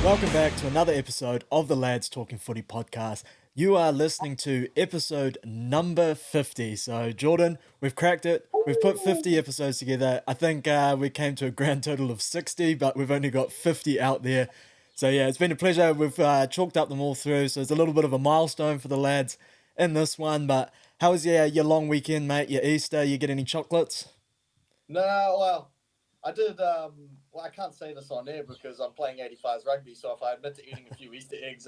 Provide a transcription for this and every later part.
Welcome back to another episode of the Lads Talking Footy podcast. You are listening to episode number 50. So, Jordan, we've cracked it. We've put 50 episodes together. I think we came to a grand total of 60, but we've only got 50 out there. So, yeah, it's been a pleasure. We've chalked up them all through. So, it's a little bit of a milestone for the lads in this one. But how was your long weekend, mate? Your Easter? You get any chocolates? No, well, I did. Well, I can't say this on air because I'm playing 85s rugby. So if I admit to eating a few Easter eggs,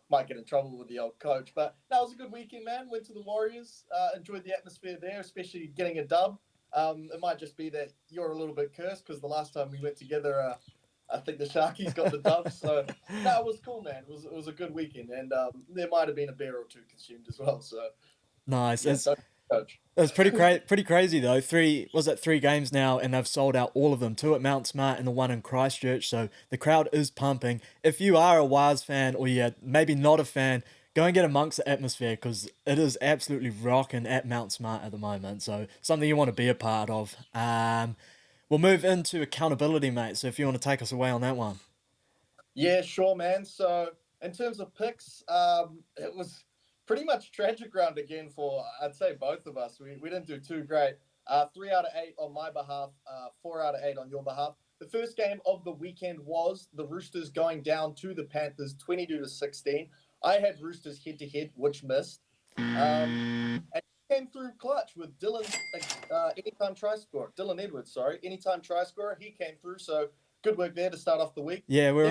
might get in trouble with the old coach. But that was a good weekend, man. Went to the Warriors. Enjoyed the atmosphere there, especially getting a dub. It might just be that you're a little bit cursed because the last time we went together, I think the Sharkies got the dub. So no, it was cool, man. It was a good weekend, and there might have been a beer or two consumed as well. So Nice. yeah, so coach. It's pretty crazy though. Three games now, and they've sold out all of them. Two at Mount Smart and the one in Christchurch. So the crowd is pumping. If you are a Wars fan, or you're maybe not a fan, go and get amongst the atmosphere because it is absolutely rocking at Mount Smart at the moment. So something you want to be a part of. We'll move into accountability, mate. So if you want to take us away on that one. Yeah, sure, man. So in terms of picks, it was pretty much tragic round again for, I'd say, both of us. We didn't do too great. 3 out of 8 on my behalf, 4 out of 8 on your behalf. The first game of the weekend was the Roosters going down to the Panthers 22-16. I had Roosters head-to-head, which missed. And he came through clutch with Dylan's anytime try scorer. Dylan Edwards, anytime try scorer. He came through, so good work there to start off the week. Yeah, we were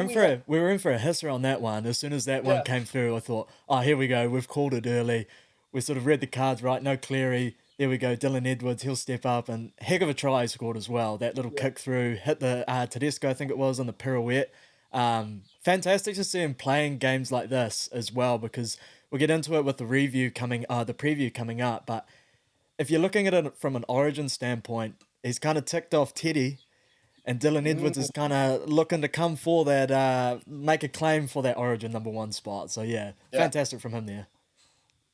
in for a hisser on that one. As soon as that one came through, I thought, oh, here we go. We've called it early. We sort of read the cards right. No Cleary. There we go. Dylan Edwards, he'll step up, and heck of a try he scored as well. That little kick through, hit the Tedesco, I think it was, on the pirouette. Fantastic to see him playing games like this as well, because we'll get into it with the preview coming up. But if you're looking at it from an Origin standpoint, he's kind of ticked off Teddy. And Dylan Edwards is kind of looking to come for that, make a claim for that Origin number 1 spot. So, yeah, fantastic from him there.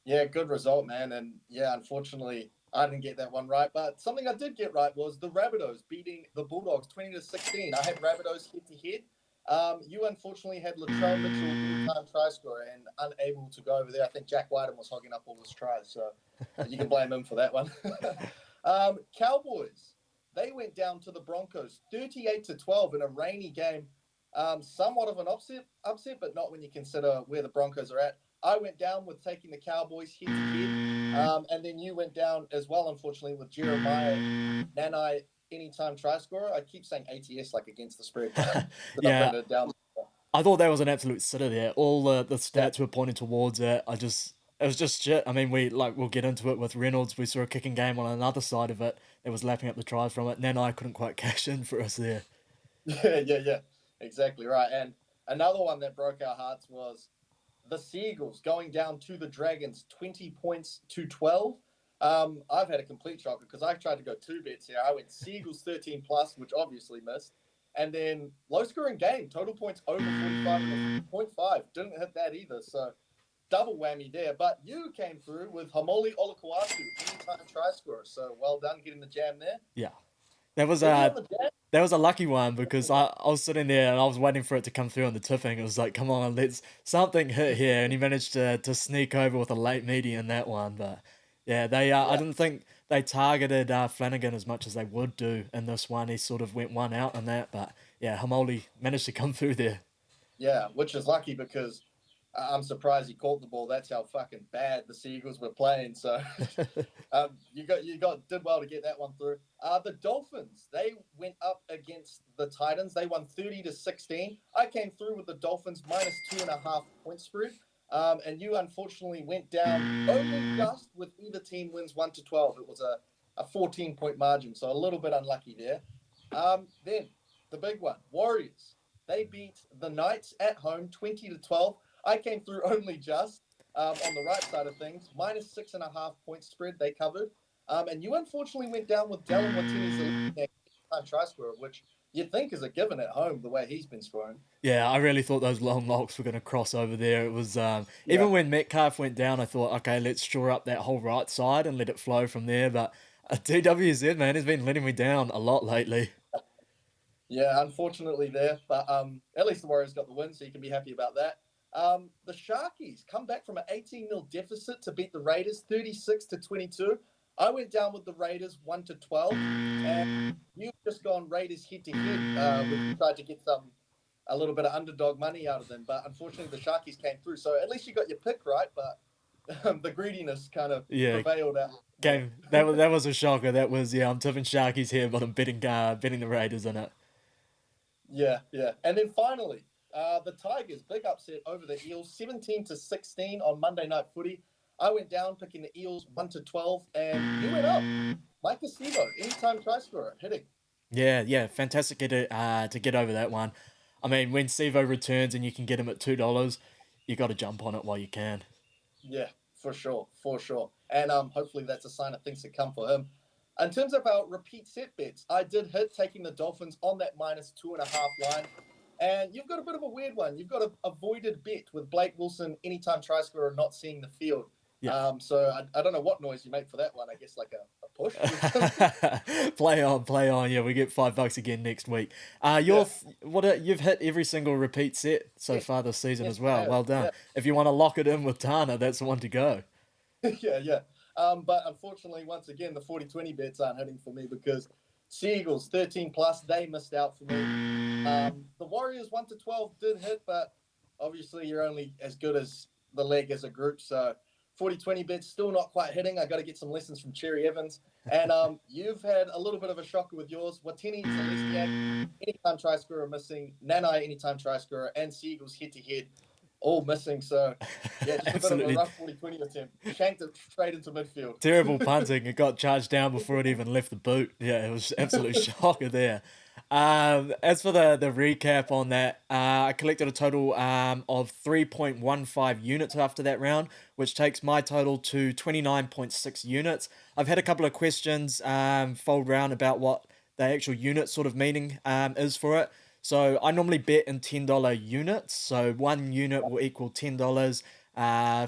Yeah, good result, man. And, yeah, unfortunately, I didn't get that one right. But something I did get right was the Rabbitohs beating the Bulldogs 20-16. I had Rabbitohs head-to-head. You, unfortunately, had Latrell Mitchell anytime try scorer and unable to go over there. I think Jack Whiten was hogging up all his tries. So you can blame him for that one. Cowboys. They went down to the Broncos 38-12 in a rainy game. Somewhat of an upset, but not when you consider where the Broncos are at. I went down with taking the Cowboys head-to-head. And then you went down as well, unfortunately, with Jeremiah Nanai anytime try scorer. I keep saying ATS like against the spread. Yeah. I thought that was an absolute sitter there. All the stats were pointing towards it. It was just shit. I mean, we'll get into it with Reynolds. We saw a kicking game on another side of it that was lapping up the tries from it. Nanai couldn't quite cash in for us there. Yeah. Exactly right. And another one that broke our hearts was the Seagulls going down to the Dragons 20-12. I've had a complete shocker because I tried to go 2 bets here. I went Seagulls 13+, which obviously missed. And then low-scoring game, total points over 45 and 0.5. Didn't hit that either, so double whammy there. But you came through with Hamoli Olukwatu, anytime try scorer. So well done getting the jam there. Yeah. That was a lucky one because I was sitting there and I was waiting for it to come through on the tipping. It was like, come on, let's something hit here. And he managed to sneak over with a late meaty in that one. But yeah, I didn't think they targeted Flanagan as much as they would do in this one. He sort of went one out on that. But yeah, Hamoli managed to come through there. Yeah, which is lucky because I'm surprised he caught the ball. That's how fucking bad the Seagulls were playing. So you did well to get that one through. The Dolphins, they went up against the Titans. They won 30-16. I came through with the Dolphins -2.5 point spread. And you unfortunately went down only just with either team wins 1-12. It was a 14-point margin, so a little bit unlucky there. Then the big one, Warriors. They beat the Knights at home 20-12. I came through only just on the right side of things, -6.5 point spread they covered. And you unfortunately went down with Dallin Watini's time try scorer, which you'd think is a given at home, the way he's been scoring. Yeah, I really thought those long locks were going to cross over there. It was even when Metcalf went down, I thought, okay, let's shore up that whole right side and let it flow from there. But DWZ, man, has been letting me down a lot lately. Yeah, unfortunately there, but at least the Warriors got the win, so you can be happy about that. The Sharkies come back from an 18-0 deficit to beat the Raiders 36-22. I went down with the Raiders 1-12, and you've just gone Raiders head to head. We tried to get a little bit of underdog money out of them, but unfortunately the Sharkies came through. So at least you got your pick right, but the greediness kind of Yeah, prevailed out there. game that was a shocker. That was yeah. I'm tipping Sharkies here, but I'm betting the Raiders in it. Yeah, yeah. And then finally, the Tigers, big upset over the Eels, 17-16 on Monday Night Footy. I went down picking the Eels 1-12, and you went up. Mike Acevo, anytime try scorer, hitting. Yeah, yeah, fantastic to get over that one. I mean, when Sivo returns and you can get him at $2, you got to jump on it while you can. Yeah, for sure, for sure. And hopefully that's a sign of things to come for him. In terms of our repeat set bets, I did hit taking the Dolphins on that -2.5 line. And you've got a bit of a weird one. You've got a avoided bet with Blake Wilson, anytime try scorer, not seeing the field. Yeah. So I don't know what noise you make for that one. I guess like a push or something. Play on, play on. Yeah, we get $5 again next week. Yeah. You've hit every single repeat set so Yes. far this season Yes, as I well. have. Well done. Yeah. If you want to lock it in with Tana, that's the one to go. Yeah, yeah. But unfortunately, once again, the 40-20 bets aren't hitting for me because Seagulls 13 plus, they missed out for me. The Warriors 1-12 did hit, but obviously you're only as good as the leg as a group. So 40-20 bets still not quite hitting. I got to get some lessons from Cherry Evans. And you've had a little bit of a shocker with yours. Watini, Zalestiak, anytime try scorer missing. Nanai, anytime try scorer, and Seagulls head to head, all missing. So yeah, just a bit of a Absolutely rough 40-20 attempt. Shanked it straight into midfield. terrible punting. It got charged down before it even left the boot. Yeah, it was absolute shocker there. As for the recap on that, I collected a total of 3.15 units after that round, which takes my total to 29.6 units. I've had a couple of questions fold round about what the actual unit sort of meaning is for it. So I normally bet in $10 units. So one unit will equal $10.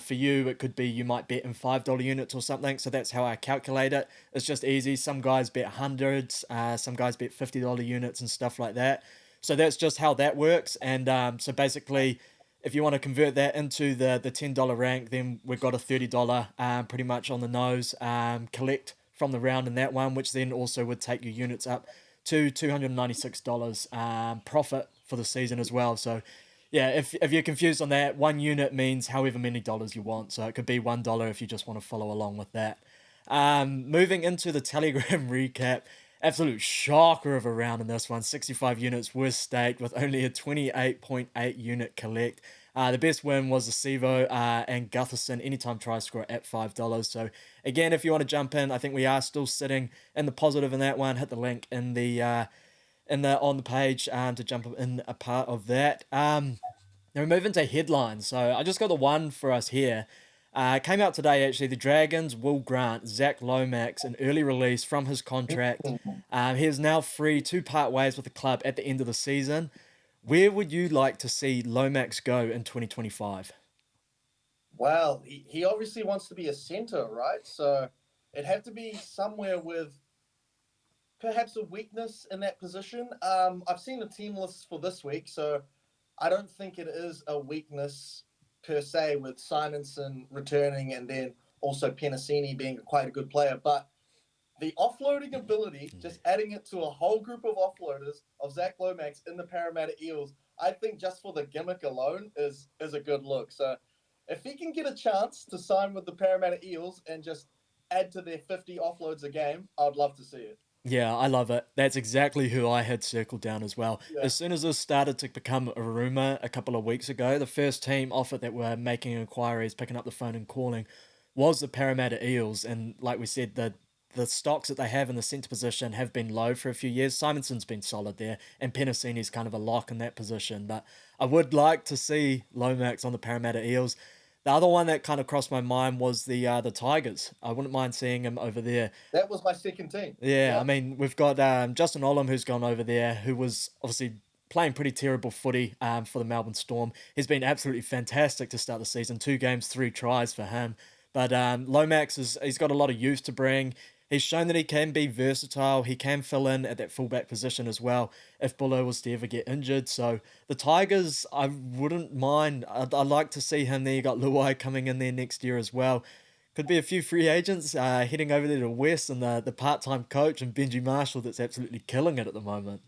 For you, it could be you might bet in $5 units or something. So that's how I calculate it. It's just easy. Some guys bet hundreds, some guys bet $50 units and stuff like that. So that's just how that works. And so basically, if you want to convert that into the $10 rank, then we've got a $30 pretty much on the nose collect from the round in that one, which then also would take your units up to $296 profit for the season as well. So yeah, if you're confused on that, one unit means however many dollars you want. So it could be $1 if you just want to follow along with that. Moving into the Telegram recap, absolute shocker of a round in this one. 65 units were staked with only a 28.8 unit collect. The best win was the Sevo and Gutherson anytime try score at $5. So again, if you want to jump in, I think we are still sitting in the positive in that one. Hit the link in the on the page to jump in a part of that. Now we move into headlines. So I just got the one for us here. Came out today actually. The Dragons will grant Zac Lomax an early release from his contract. He is now free to part ways with the club at the end of the season. Where would you like to see Lomax go in 2025? Well, he obviously wants to be a center, right? So it'd have to be somewhere with perhaps a weakness in that position. I've seen the team lists for this week, so I don't think it is a weakness per se with Simonson returning and then also Penasini being quite a good player. But the offloading ability, just adding it to a whole group of offloaders of Zac Lomax in the Parramatta Eels, I think just for the gimmick alone is a good look. So if he can get a chance to sign with the Parramatta Eels and just add to their 50 offloads a game, I'd love to see it. Yeah, I love it. That's exactly who I had circled down as well. Yeah. As soon as this started to become a rumor a couple of weeks ago, the first team off it that were making inquiries, picking up the phone and calling, was the Parramatta Eels. And like we said, the stocks that they have in the centre position have been low for a few years. Simonson's been solid there, and Penasini's kind of a lock in that position. But I would like to see Lomax on the Parramatta Eels. The other one that kind of crossed my mind was the Tigers. I wouldn't mind seeing him over there. That was my second team. Yeah, I Yeah. mean, we've got Justin Olam who's gone over there, who was obviously playing pretty terrible footy for the Melbourne Storm. He's been absolutely fantastic to start the season. 2 games, 3 tries for him. But Lomax he's got a lot of youth to bring. He's shown that he can be versatile. He can fill in at that fullback position as well if Buller was to ever get injured. So the Tigers, I wouldn't mind. I'd like to see him there. You got Luai coming in there next year as well. Could be a few free agents heading over there to West, and the part-time coach and Benji Marshall that's absolutely killing it at the moment.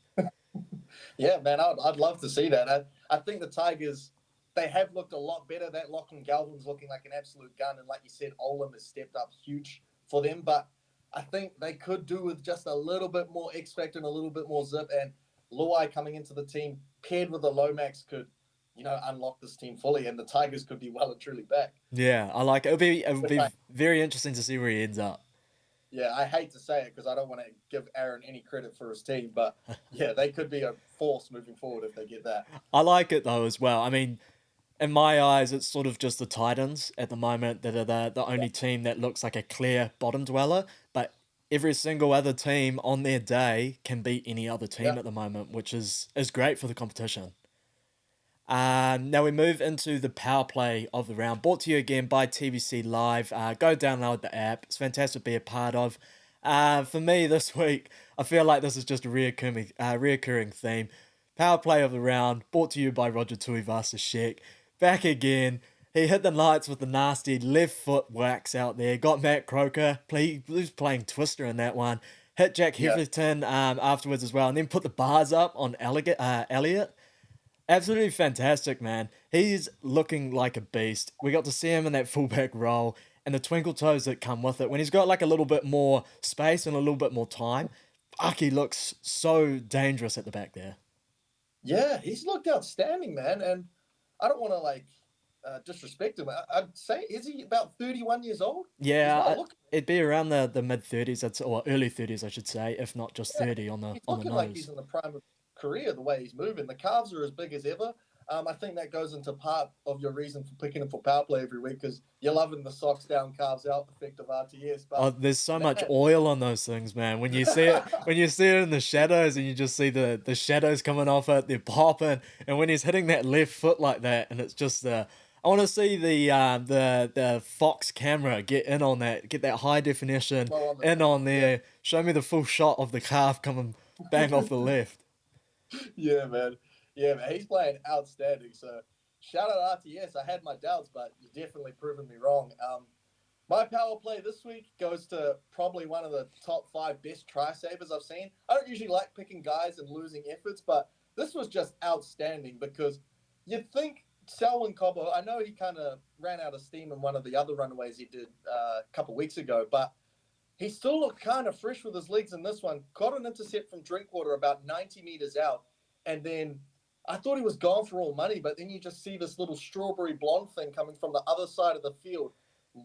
Yeah, man, I'd love to see that. I think the Tigers, they have looked a lot better. That Lachlan Galvin's looking like an absolute gun. And like you said, Olam has stepped up huge for them. But I think they could do with just a little bit more X factor and a little bit more zip. And Luai coming into the team, paired with the Lomax, could, unlock this team fully. And the Tigers could be well and truly back. Yeah, I like it. It'll be very interesting to see where he ends up. Yeah, I hate to say it because I don't want to give Aaron any credit for his team, but yeah, they could be a force moving forward if they get that. I like it though as well. I mean, in my eyes, it's sort of just the Titans at the moment that are the only team that looks like a clear bottom dweller, but every single other team on their day can beat any other team Yeah. at the moment, which is great for the competition. Now we move into the power play of the round, brought to you again by TVC Live. Go download the app; it's fantastic to be a part of. For me this week, I feel like this is just a reoccurring theme. Power play of the round, brought to you by Roger Tuivasa-Sheck. Back again. He hit the lights with the nasty left foot wax out there. Got Matt Croker. He was playing Twister in that one. Hit Jack Yeah. Hefferton afterwards as well, and then put the bars up on Elliot. Absolutely fantastic, man. He's looking like a beast. We got to see him in that fullback role and the twinkle toes that come with it. When he's got like a little bit more space and a little bit more time, fuck, he looks so dangerous at the back there. Yeah, he's looked outstanding, man. And I don't want to disrespect him. I'd say, is he about 31 years old? Yeah, it'd be around the mid 30s, or early 30s, I should say, if not just Yeah, 30 on he's the looking like nose. he's in the prime of his career, the way he's moving. The calves are as big as ever. I think that goes into part of your reason for picking him for power play every week because you're loving the socks down, calves out effect of RTS. Oh, But there's so much man, oil on those things, man. When you see it in the shadows, and you just see the shadows coming off it, they're popping. And when he's hitting that left foot like that, and it's just I want to see the Fox camera get in on that, get that high definition well, in on yeah, there. Show me the full shot of the calf coming bang off the left. yeah, man. Yeah, man. He's playing outstanding. So shout out RTS. I had my doubts, but you definitely proven me wrong. My power play this week goes to probably one of the top 5 best try savers I've seen. I don't usually like picking guys and losing efforts, but this was just outstanding because you'd think Selwyn Cobbo, I know he kind of ran out of steam in one of the other runaways he did a couple weeks ago, but he still looked kind of fresh with his legs in this one. Got an intercept from Drinkwater about 90 meters out, and then I thought he was gone for all money, but then you just see this little strawberry blonde thing coming from the other side of the field,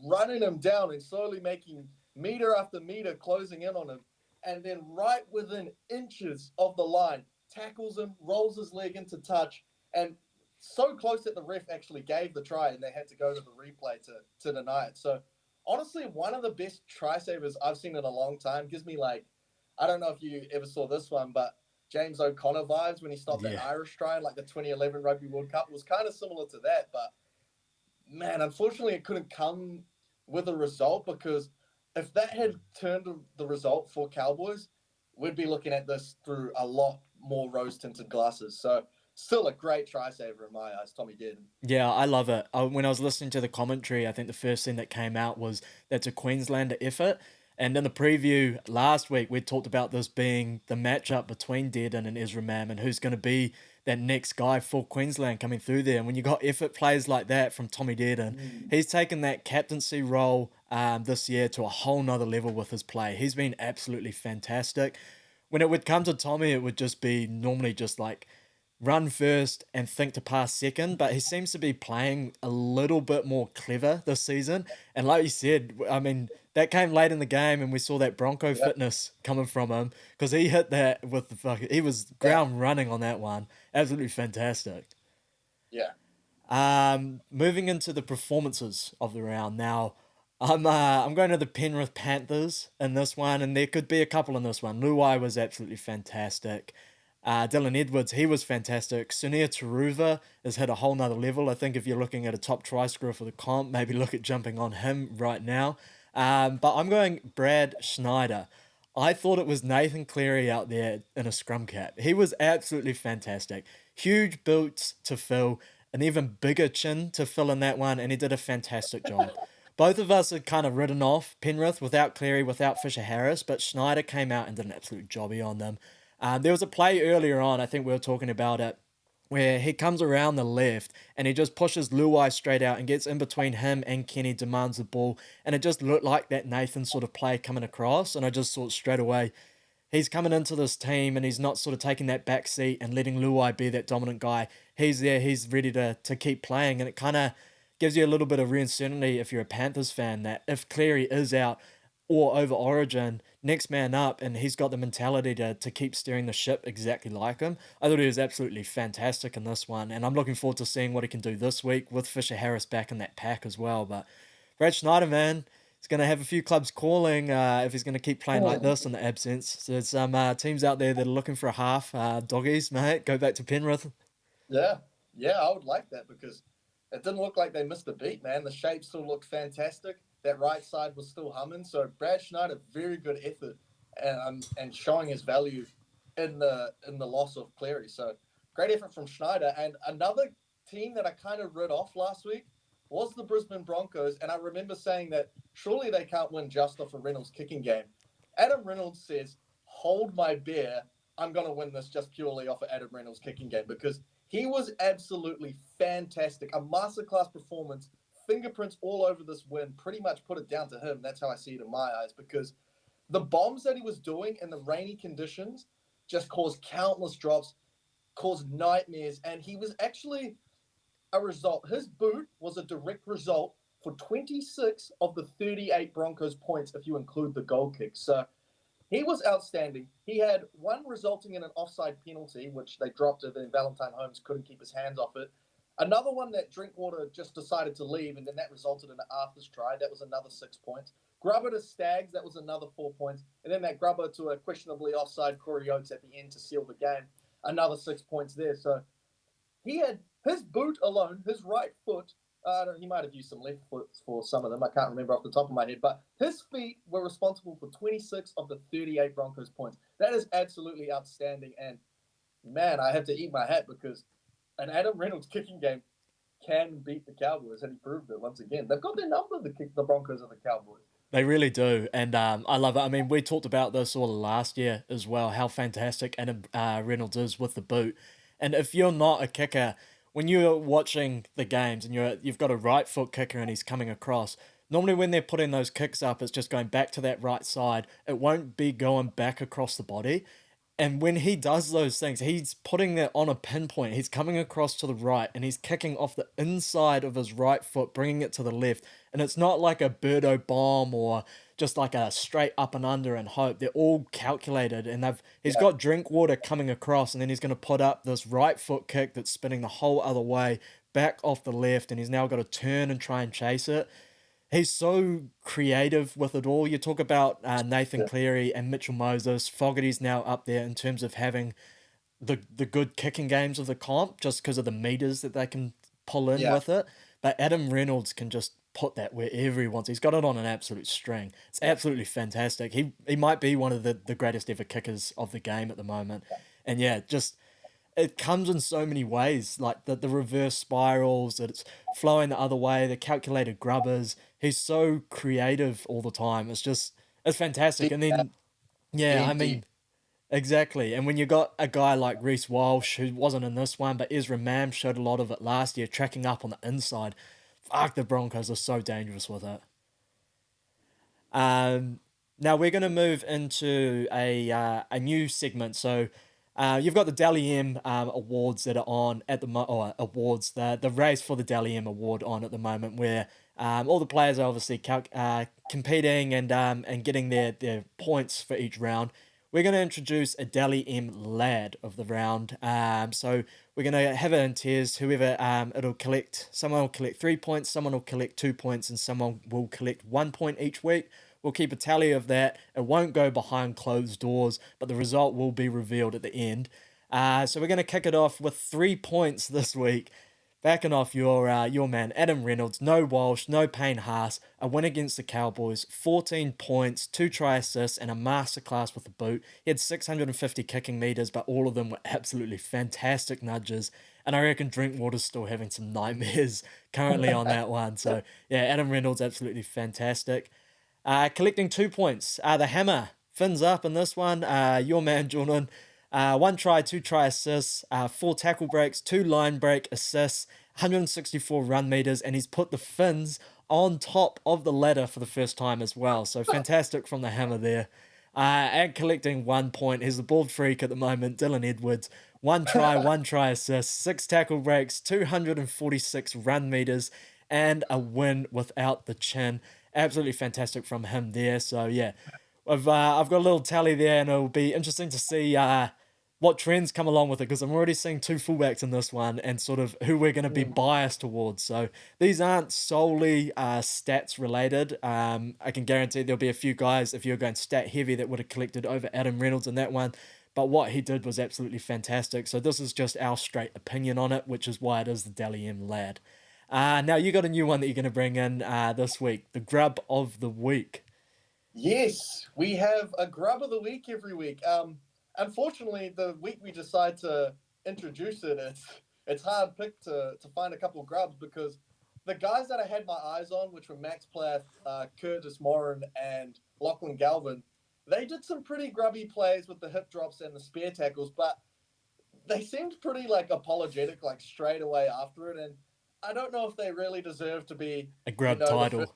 running him down and slowly making meter after meter closing in on him. And then right within inches of the line, tackles him, rolls his leg into touch, and so close that the ref actually gave the try and they had to go to the replay to deny it. So honestly, one of the best try savers I've seen in a long time. Gives me I don't know if you ever saw this one, but James O'Connor vibes when he stopped that Yeah. Irish try in the 2011 Rugby World Cup was kind of similar to that. But man, unfortunately, it couldn't come with a result because if that had turned the result for Cowboys, we'd be looking at this through a lot more rose tinted glasses. So still a great try saver in my eyes, Tommy Dearden. Yeah, I love it. When I was listening to the commentary, I think the first thing that came out was that's a Queenslander effort. And in the preview last week, we talked about this being the matchup between Dearden and Ezra Mam and who's going to be that next guy for Queensland coming through there. And when you got effort plays like that from Tommy Dearden, he's taken that captaincy role this year to a whole nother level with his play. He's been absolutely fantastic. When it would come to Tommy, it would just be normally just like run first and think to pass second, but he seems to be playing a little bit more clever this season. And like you said, I mean, that came late in the game and we saw that Bronco Yep. fitness coming from him because he hit that with he was ground running on that one. Absolutely fantastic. Yeah. Moving into the performances of the round now. I'm going to the Penrith Panthers in this one, and there could be a couple in this one. Luai was absolutely fantastic. Dylan Edwards, he was fantastic. Sunia Taruva has hit a whole nother level. I think if you're looking at a top try scorer for the comp, maybe look at jumping on him right now. But I'm going Brad Schneider. I thought it was Nathan Cleary out there in a scrum cap. He was absolutely fantastic. Huge boots to fill, an even bigger chin to fill in that one, and he did a fantastic job. Both of us had kind of ridden off Penrith without Cleary, without Fisher Harris, but Schneider came out and did an absolute jobby on them. There was a play earlier on, I think we were talking about it, where he comes around the left and he just pushes Luai straight out and gets in between him and Kenny, demands the ball. And it just looked like that Nathan sort of play coming across. And I just thought straight away, he's coming into this team and he's not sort of taking that back seat and letting Luai be that dominant guy. He's there, he's ready to keep playing. And it kind of gives you a little bit of uncertainty if you're a Panthers fan that if Cleary is out or over Origin, next man up, and he's got the mentality to keep steering the ship exactly like him. I thought he was absolutely fantastic in this one, and I'm looking forward to seeing what he can do this week with Fisher Harris back in that pack as well. But Brad Schneider, man, he's going to have a few clubs calling if he's going to keep playing like this in the absence. So there's some teams out there that are looking for a half. Doggies, mate, go back to Penrith. Yeah, yeah, I would like that because it didn't look like they missed a beat, man. The shape still looked fantastic. That right side was still humming. So Brad Schneider, very good effort, and showing his value in the loss of Cleary. So great effort from Schneider. And another team that I kind of read off last week was the Brisbane Broncos. And I remember saying that surely they can't win just off a Reynolds kicking game. Adam Reynolds says, "Hold my beer. I'm going to win this just purely off of Adam Reynolds kicking game because he was absolutely fantastic. A masterclass performance, fingerprints all over this win, pretty much put it down to him. That's how I see it in my eyes because the bombs that he was doing in the rainy conditions just caused countless drops, caused nightmares, and he was actually a result. His boot was a direct result for 26 of the 38 Broncos points if you include the goal kick. So he was outstanding. He had one resulting in an offside penalty, which they dropped it, and Valentine Holmes couldn't keep his hands off it. Another one that Drinkwater just decided to leave, and then that resulted in an afters try. That was another 6 points. Grubber to Stags, that was another 4 points. And then that grubber to a questionably offside Corey Oates at the end to seal the game. Another 6 points there. So he had his boot alone, his right foot. He might have used some left foot for some of them. I can't remember off the top of my head. But his feet were responsible for 26 of the 38 Broncos points. That is absolutely outstanding. And, man, I have to eat my hat because an Adam Reynolds kicking game can beat the Cowboys, and he proved it once again. They've got their number, the Broncos and the Cowboys. They really do, and I love it. I mean, we talked about this all last year as well, how fantastic Adam Reynolds is with the boot. And if you're not a kicker, when you're watching the games and you've got a right foot kicker and he's coming across, normally when they're putting those kicks up, it's just going back to that right side. It won't be going back across the body. And when he does those things, he's putting that on a pinpoint. He's coming across to the right and he's kicking off the inside of his right foot, bringing it to the left. And it's not like a Birdo bomb or just like a straight up and under and hope. They're all calculated, and he's got Drinkwater coming across, and then he's going to put up this right foot kick that's spinning the whole other way back off the left, and he's now got to turn and try and chase it. He's so creative with it all. You talk about Nathan Cleary and Mitchell Moses. Fogarty's now up there in terms of having the good kicking games of the comp just because of the meters that they can pull in with it. But Adam Reynolds can just put that wherever he wants. He's got it on an absolute string. It's absolutely fantastic. He might be one of the greatest ever kickers of the game at the moment. And yeah, just it comes in so many ways, like the reverse spirals, that it's flowing the other way, the calculated grubbers. He's so creative all the time. It's fantastic. And then yeah, I mean exactly. And when you got a guy like Reece Walsh, who wasn't in this one, but Ezra Mam showed a lot of it last year, tracking up on the inside. Fuck, the Broncos are so dangerous with it. Now we're going to move into a new segment. So you've got the Dally M awards that are on at the or awards the race for the Dally M award on at the moment, where all the players are obviously competing and getting their points for each round. We're going to introduce a Dally M lad of the round. So we're going to have it in tiers. Whoever it'll collect, someone will collect 3 points, someone will collect 2 points, and someone will collect 1 point each week. We'll keep a tally of that. It won't go behind closed doors, but the result will be revealed at the end. So we're going to kick it off with 3 points this week. backing off your man Adam Reynolds, no Walsh, no Payne Haas, a win against the Cowboys, 14 points, 2 try assists, and a masterclass with the boot. He had 650 kicking meters, but all of them were absolutely fantastic nudges. And I reckon Drinkwater's still having some nightmares currently on that one. So yeah, Adam Reynolds absolutely fantastic. Collecting 2 points. The hammer fins up in this one. Your man Jordan. 1 try, 2 try assists, 4 tackle breaks, 2 line break assists, 164 run meters, and he's put the Finns on top of the ladder for the first time as well. So fantastic from the hammer there. And collecting 1 point. He's the bald freak at the moment, Dylan Edwards. 1 try, 1 try assist, 6 tackle breaks, 246 run meters, and a win without the chin. Absolutely fantastic from him there. So yeah, I've got a little tally there, and it'll be interesting to see what trends come along with it, because I'm already seeing 2 fullbacks in this one and sort of who we're going to be biased towards. So these aren't solely stats related. I can guarantee there'll be a few guys, if you're going stat heavy, that would have collected over Adam Reynolds in that one. But what he did was absolutely fantastic. So this is just our straight opinion on it, which is why it is the Dally M lad. Now you got a new one that you're going to bring in this week, the grub of the week. Yes, we have a grub of the week every week. Unfortunately, the week we decide to introduce it, it's hard pick to find a couple of grubs, because the guys that I had my eyes on, which were Max Plath, Curtis Morin, and Lachlan Galvin, they did some pretty grubby plays with the hip drops and the spear tackles, but they seemed pretty like apologetic, like straight away after it, and I don't know if they really deserve to be A grub title.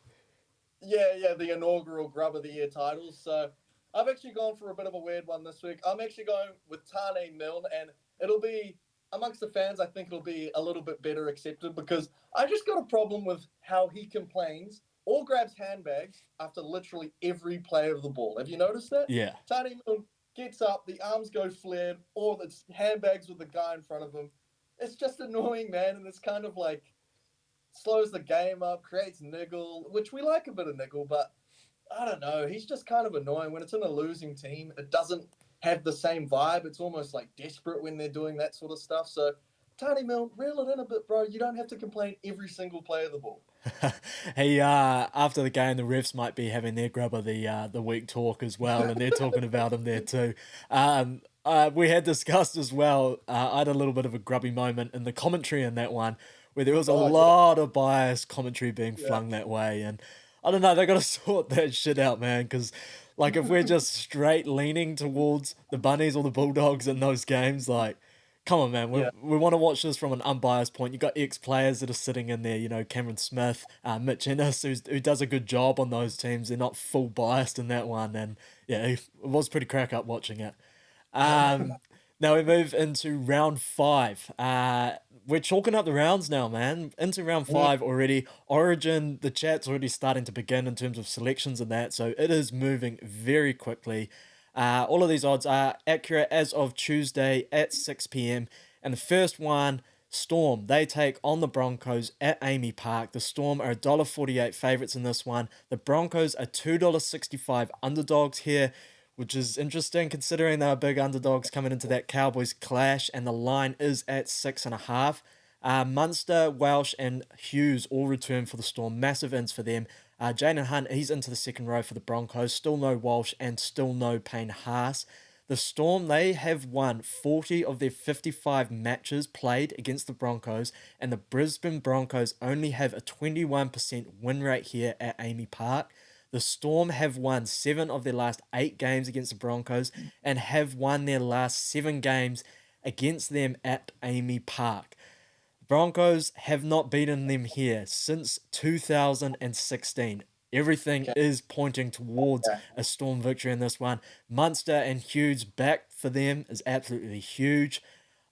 the inaugural Grub of the Year titles. So I've actually gone for a bit of a weird one this week. I'm actually going with Tane Milne, and it'll be, amongst the fans, I think it'll be a little bit better accepted, because I just got a problem with how he complains or grabs handbags after literally every play of the ball. Have you noticed that? Yeah. Tane Milne gets up, the arms go flared, or it's handbags with the guy in front of him. It's just annoying, man, and it's kind of like slows the game up, creates niggle, which we like a bit of niggle, but I don't know. He's just kind of annoying. When it's in a losing team, it doesn't have the same vibe. It's almost like desperate when they're doing that sort of stuff. So, Tony Milne, reel it in a bit, bro. You don't have to complain every single play of the ball. Hey, after the game, the refs might be having their grub of the week talk as well, and they're talking about him there too. We had discussed as well. I had a little bit of a grubby moment in the commentary in that one, where there was a lot of biased commentary being flung that way, and I don't know. They got to sort that shit out, man. Because like, if we're just straight leaning towards the Bunnies or the Bulldogs in those games, like, come on, man. We want to watch this from an unbiased point. You got ex-players that are sitting in there, you know, Cameron Smith, Mitch Ennis, who does a good job on those teams. They're not full biased in that one. And yeah, it was pretty crack up watching it. Now we move into round 5. We're chalking up the rounds now, man. Into round 5 already. Origin, the chat's already starting to begin in terms of selections and that. So it is moving very quickly. All of these odds are accurate as of Tuesday at 6 p.m. And the first one, Storm, they take on the Broncos at Amy Park. The Storm are $1.48 favourites in this one. The Broncos are $2.65 underdogs here, which is interesting considering they were big underdogs coming into that Cowboys clash, and the line is at 6.5. Munster, Welsh, and Hughes all return for the Storm. Massive ins for them. Jayden Hunt, he's into the second row for the Broncos. Still no Walsh and still no Payne Haas. The Storm, they have won 40 of their 55 matches played against the Broncos, and the Brisbane Broncos only have a 21% win rate here at Amy Park. The Storm have won 7 of their last 8 games against the Broncos and have won their last 7 games against them at Amy Park. Broncos have not beaten them here since 2016. Everything is pointing towards a Storm victory in this one. Munster and Hughes back for them is absolutely huge.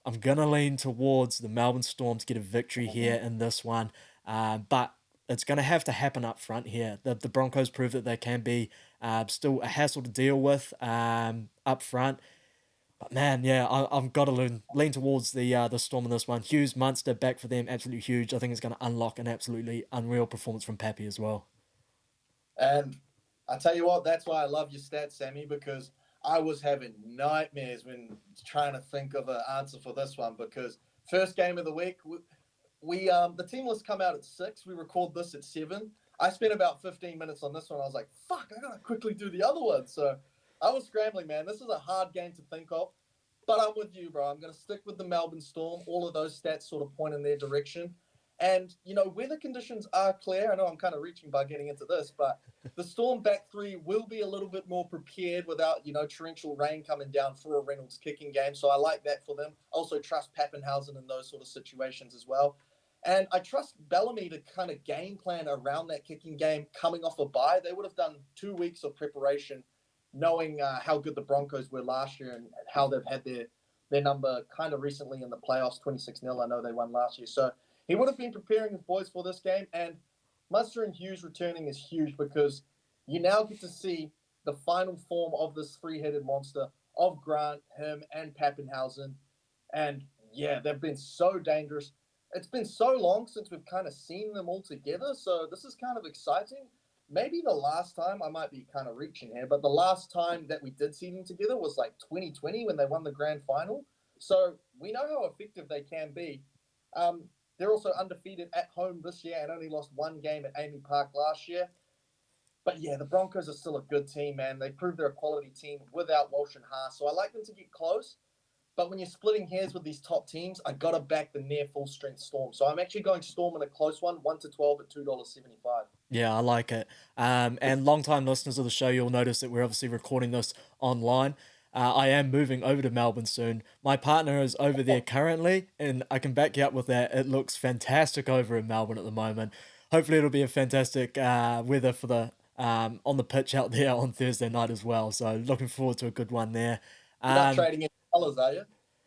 I'm going to lean towards the Melbourne Storm to get a victory here in this one. But it's going to have to happen up front here. The Broncos prove that they can be still a hassle to deal with up front. But man, yeah, I've got to lean towards the Storm in this one. Hughes, Munster, back for them, absolutely huge. I think it's going to unlock an absolutely unreal performance from Pappy as well. And I tell you what, that's why I love your stats, Sammy, because I was having nightmares when trying to think of an answer for this one, because first game of the week, we the team list come out at 6. We record this at 7. I spent about 15 minutes on this one. I was like, fuck, I gotta quickly do the other one. So I was scrambling, man. This is a hard game to think of. But I'm with you, bro. I'm gonna stick with the Melbourne Storm. All of those stats sort of point in their direction. And weather conditions are clear. I know I'm kind of reaching by getting into this, but the Storm back three will be a little bit more prepared without, torrential rain coming down for a Reynolds kicking game. So I like that for them. I also trust Pappenhausen in those sort of situations as well. And I trust Bellamy to kind of game plan around that kicking game coming off a bye. They would have done 2 weeks of preparation, knowing how good the Broncos were last year and how they've had their number kind of recently in the playoffs, 26-0. I know they won last year. So he would have been preparing his boys for this game. And Munster and Hughes returning is huge because you now get to see the final form of this three-headed monster of Grant, him, and Pappenhausen. And yeah, they've been so dangerous. It's been so long since we've kind of seen them all together. So this is kind of exciting. Maybe the last time, I might be kind of reaching here, but the last time that we did see them together was like 2020 when they won the grand final. So we know how effective they can be. They're also undefeated at home this year and only lost one game at Amy Park last year. But yeah, the Broncos are still a good team, man. They proved they're a quality team without Walsh and Haas. So I like them to get close. But when you're splitting hairs with these top teams, I got to back the near full strength Storm. So I'm actually going Storm in a close one, 1-12 at $2.75. Yeah, I like it. And long-time listeners of the show, you'll notice that we're obviously recording this online. I am moving over to Melbourne soon. My partner is over there currently, and I can back you up with that. It looks fantastic over in Melbourne at the moment. Hopefully, it'll be a fantastic weather for the on the pitch out there on Thursday night as well. So, looking forward to a good one there. You're not Um, trading in colours, are you?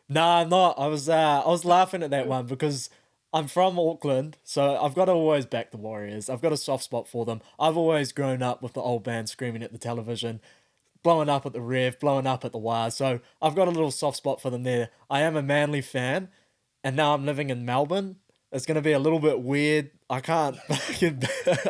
no, I'm not. I was laughing at that one because I'm from Auckland, so I've got to always back the Warriors. I've got a soft spot for them. I've always grown up with the old band screaming at the television, blowing up at the ref, blowing up at the wire. So I've got a little soft spot for them there. I am a Manly fan, and now I'm living in Melbourne. It's going to be a little bit weird. I can't fucking,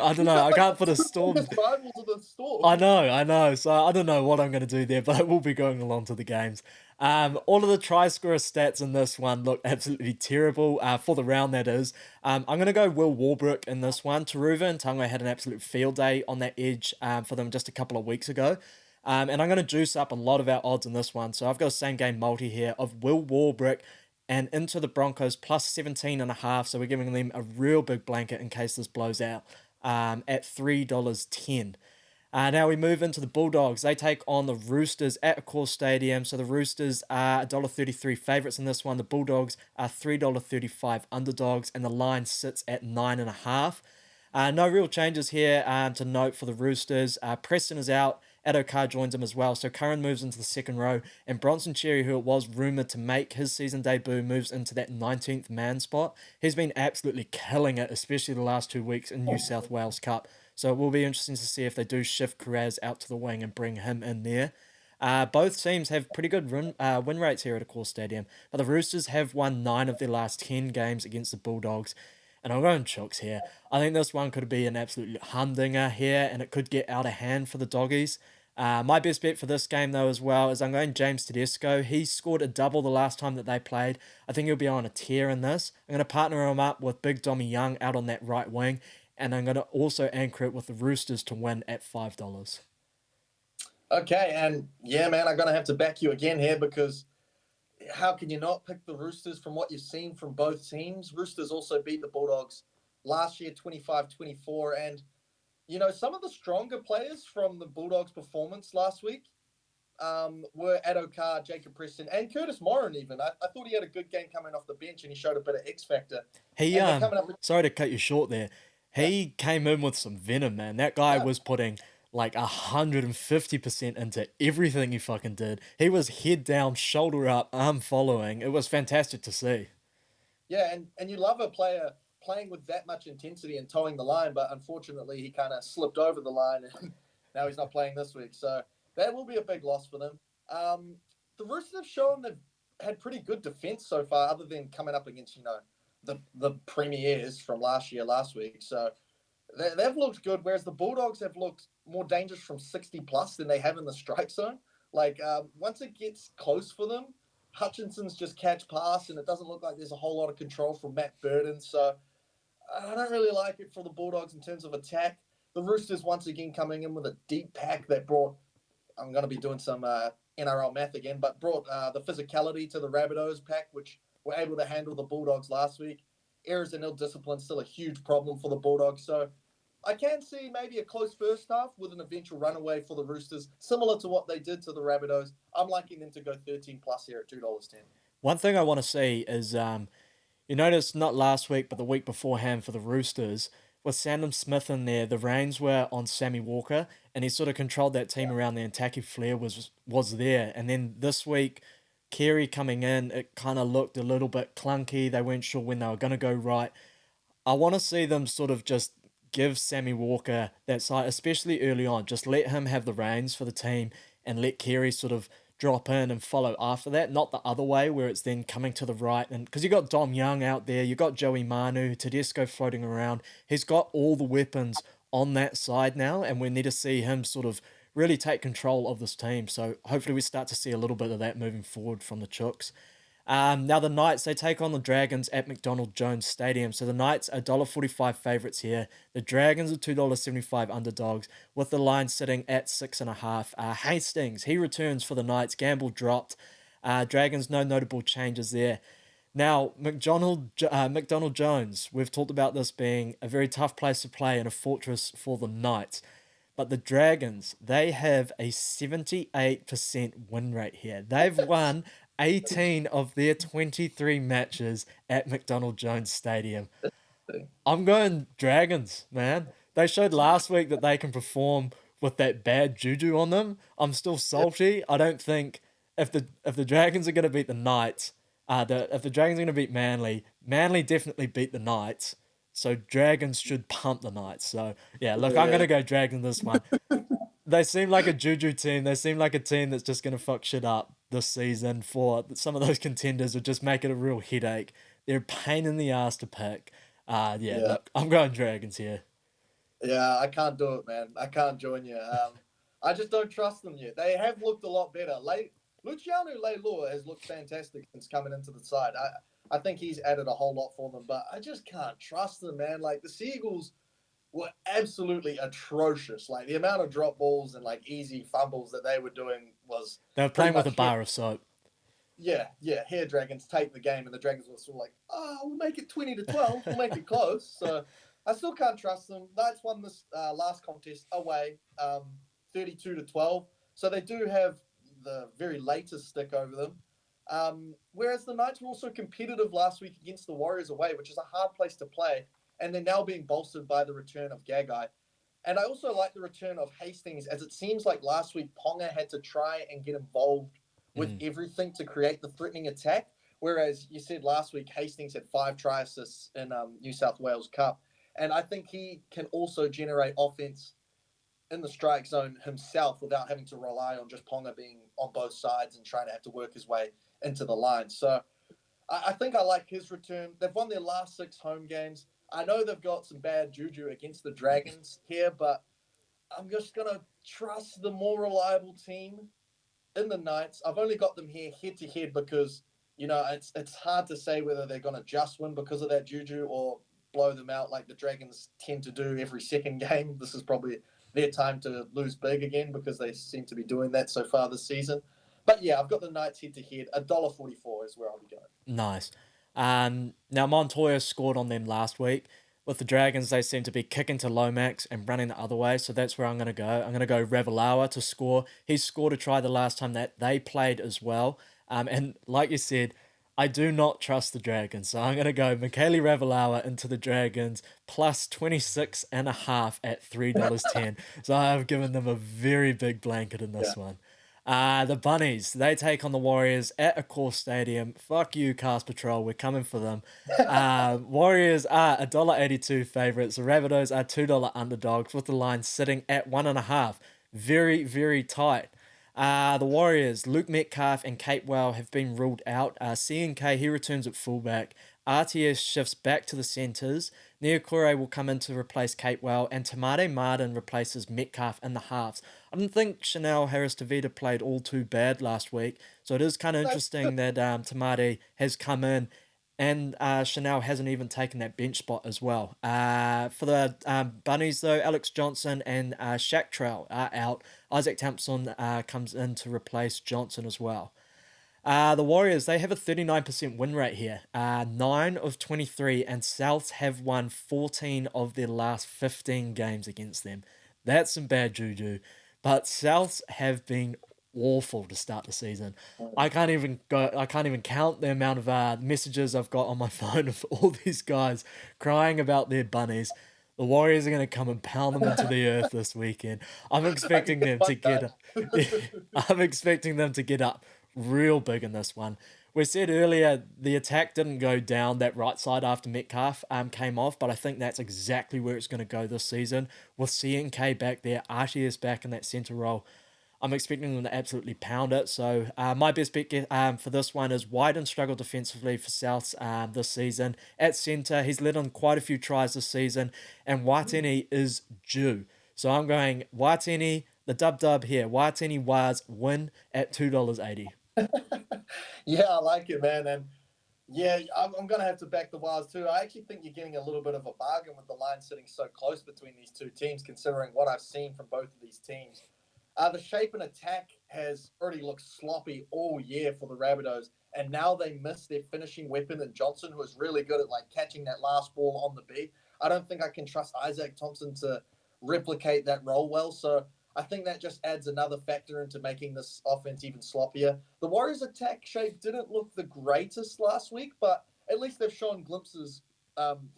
I don't know. I can't put a storm. Rivals of the Storm. I know. So I don't know what I'm going to do there, but I will be going along to the games. All of the try scorer stats in this one look absolutely terrible for the round, that is. I'm going to go Will Warbrick in this one. Taruva and Tango had an absolute field day on that edge for them just a couple of weeks ago. And I'm going to juice up a lot of our odds in this one. So I've got a same game multi here of Will Warbrick and into the Broncos plus 17.5. So we're giving them a real big blanket in case this blows out at $3.10. Now we move into the Bulldogs. They take on the Roosters at Accor Stadium. So the Roosters are $1.33 favourites in this one. The Bulldogs are $3.35 underdogs, and the line sits at 9.5. No real changes here to note for the Roosters. Preston is out. Addo Carr joins him as well. So Curran moves into the second row. And Bronson Cherry, who it was rumoured to make his season debut, moves into that 19th man spot. He's been absolutely killing it, especially the last 2 weeks in New South Wales Cup. So it will be interesting to see if they do shift Carraz out to the wing and bring him in there. Both teams have pretty good win rates here at Accor Stadium. But the Roosters have won 9 of their last 10 games against the Bulldogs. And I'm going Chooks here. I think this one could be an absolute humdinger here, and it could get out of hand for the Doggies. My best bet for this game, though, as well, is I'm going James Tedesco. He scored a double the last time that they played. I think he'll be on a tear in this. I'm going to partner him up with Big Dommy Young out on that right wing, and I'm going to also anchor it with the Roosters to win at $5. Okay, and yeah, man, I'm going to have to back you again here because how can you not pick the Roosters from what you've seen from both teams? Roosters also beat the Bulldogs last year 25-24. And, some of the stronger players from the Bulldogs' performance last week were Addo Carr, Jacob Preston, and Curtis Morin even. I thought he had a good game coming off the bench and he showed a bit of X factor. He sorry to cut you short there. He came in with some venom, man. That guy was putting like 150% into everything he fucking did. He was head down, shoulder up, arm following. It was fantastic to see. Yeah, and you love a player playing with that much intensity and towing the line, but unfortunately he kind of slipped over the line and now he's not playing this week. So that will be a big loss for them. The Roosters have shown they've had pretty good defense so far, other than coming up against, the premiers from last week. So they've looked good, whereas the Bulldogs have looked more dangerous from 60 plus than they have in the strike zone. Like once it gets close for them, Hutchinson's just catch pass, and it doesn't look like there's a whole lot of control from Matt Burton. So I don't really like it for the Bulldogs in terms of attack. The Roosters once again coming in with a deep pack that brought. I'm going to be doing some NRL math again, but brought the physicality to the Rabbitohs pack, which were able to handle the Bulldogs last week. Errors and ill discipline still a huge problem for the Bulldogs. So I can see maybe a close first half with an eventual runaway for the Roosters, similar to what they did to the Rabbitohs. I'm liking them to go 13 plus here at $2.10. One thing I want to see is you notice not last week, but the week beforehand for the Roosters, with Sandon Smith in there, the reins were on Sammy Walker, and he sort of controlled that team around the attacking flair was there. And then this week, Carey coming in, it kind of looked a little bit clunky. They weren't sure when they were going to go right. I want to see them sort of just give Sammy Walker that side, especially early on. Just let him have the reins for the team and let Carey sort of drop in and follow after that, not the other way where it's then coming to the right. And because you got Dom Young out there, you got Joey Manu, Tedesco floating around. He's got all the weapons on that side now, and we need to see him sort of really take control of this team. So hopefully we start to see a little bit of that moving forward from the Chooks. Now the Knights, they take on the Dragons at McDonald Jones Stadium. So the Knights are $1.45 favourites here. The Dragons are $2.75 underdogs, with the line sitting at 6.5. Hastings, he returns for the Knights. Gamble dropped. Dragons, no notable changes there. Now, McDonald Jones, we've talked about this being a very tough place to play and a fortress for the Knights. But the Dragons, they have a 78% win rate here. They've won 18 of their 23 matches at McDonald Jones Stadium. I'm going Dragons, man. They showed last week that they can perform with that bad juju on them. I'm still salty. I don't think if the Dragons are going to beat the Knights, if the Dragons are going to beat Manly, Manly definitely beat the Knights. So Dragons should pump the Knights. So yeah, look, I'm going to go Dragons this one. They seem like a juju team. They seem like a team that's just going to fuck shit up this season for some of those contenders or just make it a real headache. They're a pain in the ass to pick. Yeah, Yeah. look, I'm going Dragons here. Yeah, I can't do it, man. I can't join you. I just don't trust them yet. They have looked a lot better. Luciano Leilua has looked fantastic since coming into the side. I think he's added a whole lot for them, but I just can't trust them, man. Like the Seagulls were absolutely atrocious. Like the amount of drop balls and like easy fumbles that they were doing was They were pretty playing with a much bar of soap. yeah. Hair Dragons take the game, and the Dragons were sort of like, oh, we'll make it 20-12. We'll make it close. So I still can't trust them. Knights won this last contest away, 32-12. So they do have the very latest stick over them. Whereas the Knights were also competitive last week against the Warriors away, which is a hard place to play. And they're now being bolstered by the return of Gagai. And I also like the return of Hastings, as it seems like last week Ponga had to try and get involved with everything to create the threatening attack. Whereas you said last week Hastings had 5 try assists in New South Wales Cup. And I think he can also generate offense in the strike zone himself without having to rely on just Ponga being on both sides and trying to have to work his way into the line. So I think I like his return. They've won their last 6 home games. I know they've got some bad juju against the Dragons here, but I'm just going to trust the more reliable team in the Knights. I've only got them here head-to-head because, it's hard to say whether they're going to just win because of that juju or blow them out like the Dragons tend to do every second game. This is probably their time to lose big again because they seem to be doing that so far this season. But yeah, I've got the Knights head-to-head. $1.44 is where I'll be going. Nice. Now Montoya scored on them last week. With the Dragons, they seem to be kicking to Lomax and running the other way, so that's where I'm going to go. I'm going to go Ravalawa to score. He scored a try the last time that they played as well. And like you said, I do not trust the Dragons, so I'm going to go Michaeli Ravalawa into the Dragons plus 26.5 at $3.10. So I have given them a very big blanket in this one. The Bunnies, they take on the Warriors at Accor Stadium. Fuck you, Cast Patrol. We're coming for them. Warriors are $1.82 favourites. The Rabbitohs are $2 underdogs with the line sitting at 1.5. Very, very tight. The Warriors, Luke Metcalf and Kate Well have been ruled out. CNK, he returns at fullback. RTS shifts back to the centres. Neokore will come in to replace Capewell, and Tamade Martin replaces Metcalf in the halves. I didn't think Chanel Harris-Tavita played all too bad last week, so it is kind of interesting that Tamade has come in and Chanel hasn't even taken that bench spot as well. For the Bunnies, though, Alex Johnson and Shaq Trell are out. Isaac Thompson comes in to replace Johnson as well. The Warriors, they have a 39% win rate here. 9 of 23, and Souths have won 14 of their last 15 games against them. That's some bad juju. But Souths have been awful to start the season. I can't even count the amount of messages I've got on my phone of all these guys crying about their bunnies. The Warriors are going to come and pound them into the earth this weekend. I'm I can expecting get them my to get up. Dutch. I'm expecting them to get up real big in this one. We said earlier the attack didn't go down that right side after Metcalf came off, but I think that's exactly where it's going to go this season with CNK back there, RTS back in that centre role. I'm expecting them to absolutely pound it. So my best bet for this one is Wyden struggled defensively for Souths this season. At centre, he's led on quite a few tries this season, and Waitini is due. So I'm going Waitini, the dub here. Waitini Waz win at $2.80. Yeah, I like it, man. And yeah, I'm going to have to back the Wild too. I actually think you're getting a little bit of a bargain with the line sitting so close between these two teams, considering what I've seen from both of these teams. The shape and attack has already looked sloppy all year for the Rabbitohs, and now they miss their finishing weapon in Johnson, who is really good at like catching that last ball on the beat. I don't think I can trust Isaac Thompson to replicate that role well. So I think that just adds another factor into making this offense even sloppier. The Warriors' attack shape didn't look the greatest last week, but at least they've shown glimpses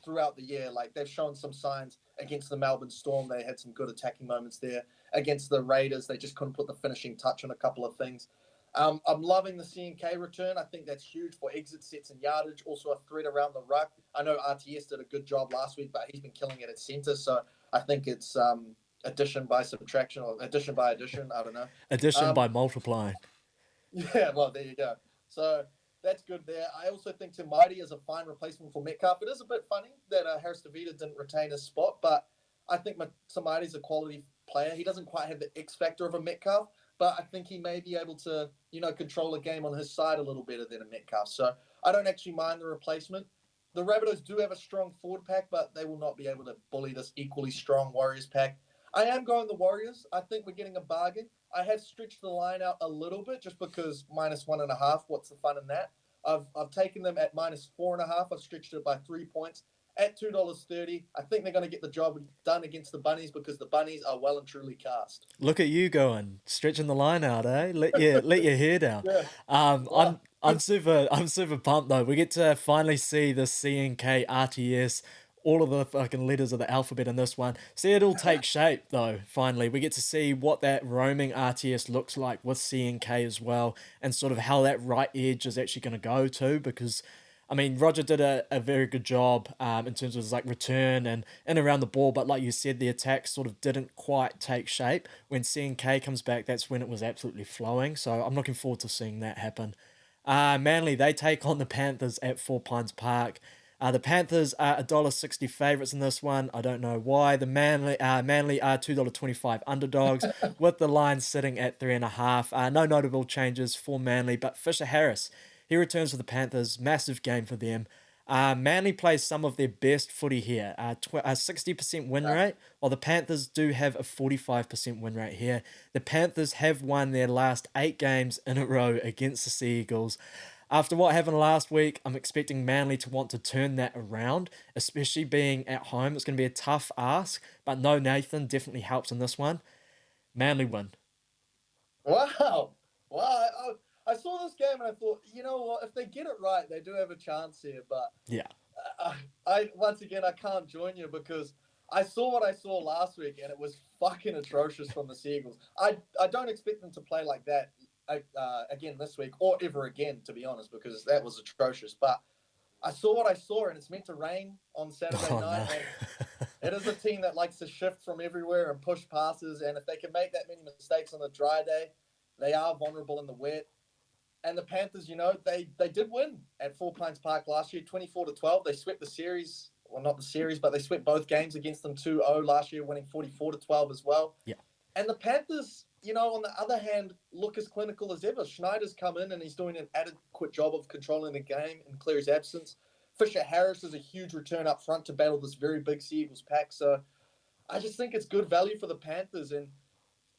throughout the year. Like they've shown some signs against the Melbourne Storm. They had some good attacking moments there. Against the Raiders, they just couldn't put the finishing touch on a couple of things. I'm loving the CNK return. I think that's huge for exit sets and yardage. Also a threat around the ruck. I know RTS did a good job last week, but he's been killing it at centre. So I think it's addition by subtraction or addition by addition. I don't know. Addition Um, by multiplying. yeah, well, there you go. So that's good there. I also think Mighty is a fine replacement for Metcalf. It is a bit funny that Harris Tavita didn't retain his spot, but I think Samidi's a quality player. He doesn't quite have the X factor of a Metcalf, but I think he may be able to, control a game on his side a little better than a Metcalf. So I don't actually mind the replacement. The Rabbitohs do have a strong forward pack, but they will not be able to bully this equally strong Warriors pack. I am going the Warriors. I think we're getting a bargain. I have stretched the line out a little bit just because -1.5. What's the fun in that? I've taken them at -4.5. I've stretched it by 3 points at $2.30. I think they're going to get the job done against the Bunnies because the Bunnies are well and truly cast. Look at you going, stretching the line out, eh? Let your hair down. Yeah. Um, Wow. I'm I'm super pumped though. We get to finally see the CNK RTS, all of the fucking letters of the alphabet in this one. See it all take shape though. Finally, we get to see what that roaming RTS looks like with CNK as well, and sort of how that right edge is actually going to go too, because I mean, Roger did a very good job in terms of his like return and around the ball, but like you said, the attack sort of didn't quite take shape. When CNK comes back, that's when it was absolutely flowing. So I'm looking forward to seeing that happen. Manly, they take on the Panthers at Four Pines Park. The Panthers are $1.60 favourites in this one. I don't know why. The Manly are $2.25 underdogs, with the line sitting at 3.5. No notable changes for Manly, but Fisher Harris, he returns for the Panthers. Massive game for them. Manly plays some of their best footy here. 60% win rate, while the Panthers do have a 45% win rate here. The Panthers have won their last 8 games in a row against the Sea Eagles. After what happened last week, I'm expecting Manly to want to turn that around, especially being at home. It's going to be a tough ask, but no Nathan definitely helps in this one. Manly win. Wow. Wow. I saw this game and I thought, you know what? If they get it right, they do have a chance here. But Yeah. I once again, I can't join you because I saw what I saw last week and it was fucking atrocious from the Seagulls. I don't expect them to play like that again this week or ever again, to be honest, because that was atrocious. But I saw what I saw, and it's meant to rain on Saturday Oh, night. no. And it is a team that likes to shift from everywhere and push passes. And if they can make that many mistakes on a dry day, they are vulnerable in the wet. And the Panthers, they did win at Four Pines Park last year, 24-12. They swept the series well, not the series, but they swept both games against them 2-0 last year, winning 44-12 as well. Yeah. And the Panthers, on the other hand, look as clinical as ever. Schneider's come in and he's doing an adequate job of controlling the game in Cleary's absence. Fisher Harris is a huge return up front to battle this very big Seagulls pack. So I just think it's good value for the Panthers. And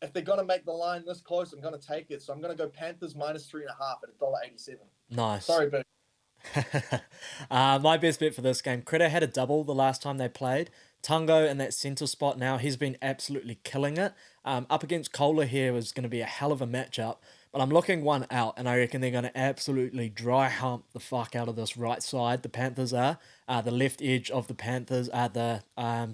if they're going to make the line this close, I'm going to take it. So I'm going to go Panthers minus 3.5 at $1.87. Nice. Sorry, Bert. My best bet for this game, Critter had a double the last time they played. Tungo in that centre spot now, he's been absolutely killing it. Up against Kohler here is going to be a hell of a matchup. But I'm looking one out, and I reckon they're going to absolutely dry hump the fuck out of this right side. The Panthers are. The left edge of the Panthers are the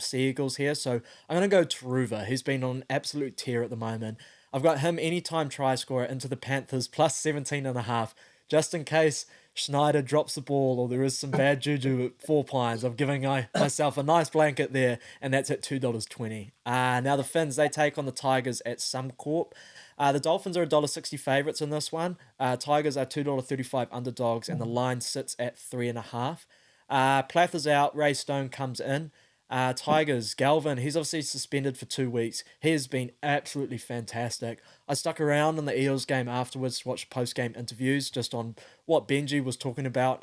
Sea Eagles here. So I'm going to go Taruva. He's been on an absolute tear at the moment. I've got him anytime try scorer into the Panthers plus 17.5, just in case Schneider drops the ball or there is some bad juju at Four Pines. I'm giving myself a nice blanket there, and that's at $2.20. Now the Finns, they take on the Tigers at Suncorp. The Dolphins are $1.60 favourites in this one. Tigers are $2.35 underdogs, and the line sits at 3.5. Plath is out. Ray Stone comes in. Tigers, Galvin, he's obviously suspended for 2 weeks. He has been absolutely fantastic. I stuck around in the Eels game afterwards to watch post-game interviews just on what Benji was talking about,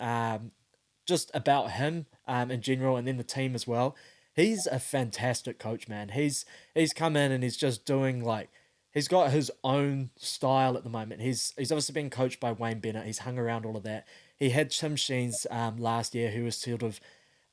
just about him in general, and then the team as well. He's a fantastic coach, man. He's come in and he's just doing he's got his own style at the moment. He's obviously been coached by Wayne Bennett. He's hung around all of that. He had Tim Sheens last year, who was sort of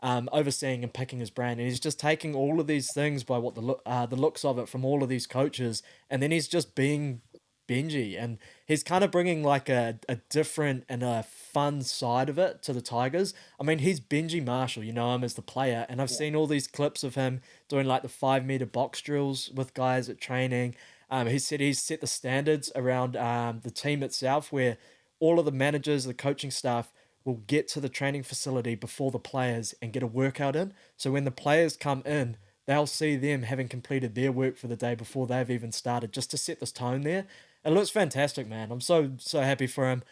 overseeing and picking his brain, and he's just taking all of these things by what the looks of it from all of these coaches, and then he's just being Benji, and he's kind of bringing a different and a fun side of it to the Tigers. I mean, he's Benji Marshall, you know him as the player, and I've seen all these clips of him doing the 5 meter box drills with guys at training. He said he's set the standards around the team itself, where all of the managers, the coaching staff will get to the training facility before the players and get a workout in. So when the players come in, they'll see them having completed their work for the day before they've even started, just to set this tone there. It looks fantastic, man. I'm so happy for him.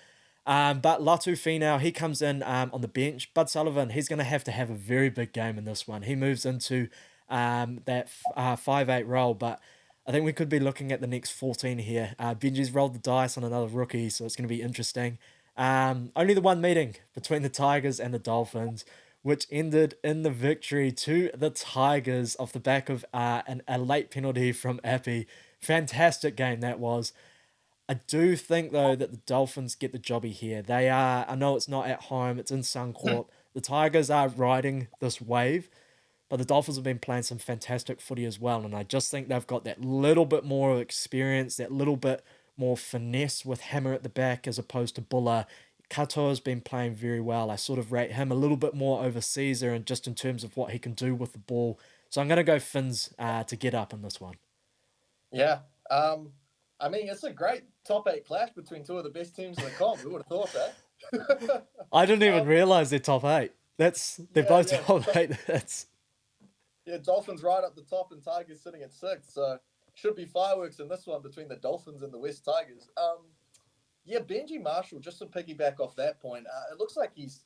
But Latu Finau, he comes in on the bench. Bud Sullivan, he's going to have a very big game in this one. He moves into that 5'8" role, but I think we could be looking at the next 14 here. Benji's rolled the dice on another rookie, so it's going to be interesting. Only the one meeting between the Tigers and the Dolphins, which ended in the victory to the Tigers off the back of a late penalty from Appy. Fantastic game that was. I do think, though, that the Dolphins get the jobby here. I know it's not at home, it's in Suncorp. The Tigers are riding this wave, but the Dolphins have been playing some fantastic footy as well, and I just think they've got that little bit more experience, that little bit more finesse with Hammer at the back as opposed to Buller. Katoa's been playing very well. I sort of rate him a little bit more over Caesar, and just in terms of what he can do with the ball. So I'm going to go Finns to get up in this one. Yeah. I mean, it's a great top 8 clash between two of the best teams in the comp. Who would have thought that? I didn't even realise they're top 8. They're both top 8. Yeah, Dolphins right up the top and Tigers sitting at 6. So should be fireworks in this one between the Dolphins and the West Tigers. Benji Marshall, just to piggyback off that point, it looks like he's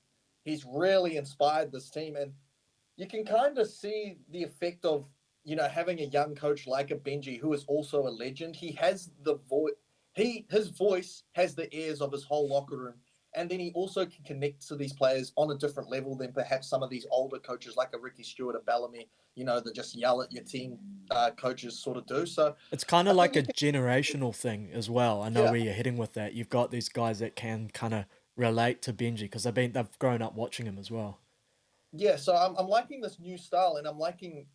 really inspired this team, and you can kind of see the effect of having a young coach like a Benji, who is also a legend. He has the voice. His voice has the ears of his whole locker room, and then he also can connect to these players on a different level than perhaps some of these older coaches like a Ricky Stewart or Bellamy, that just yell at your team coaches sort of do. So it's kind of like a generational thing as well. I know where you're heading with that. You've got these guys that can kind of relate to Benji because they've grown up watching him as well. Yeah, so I'm liking this new style, and I'm liking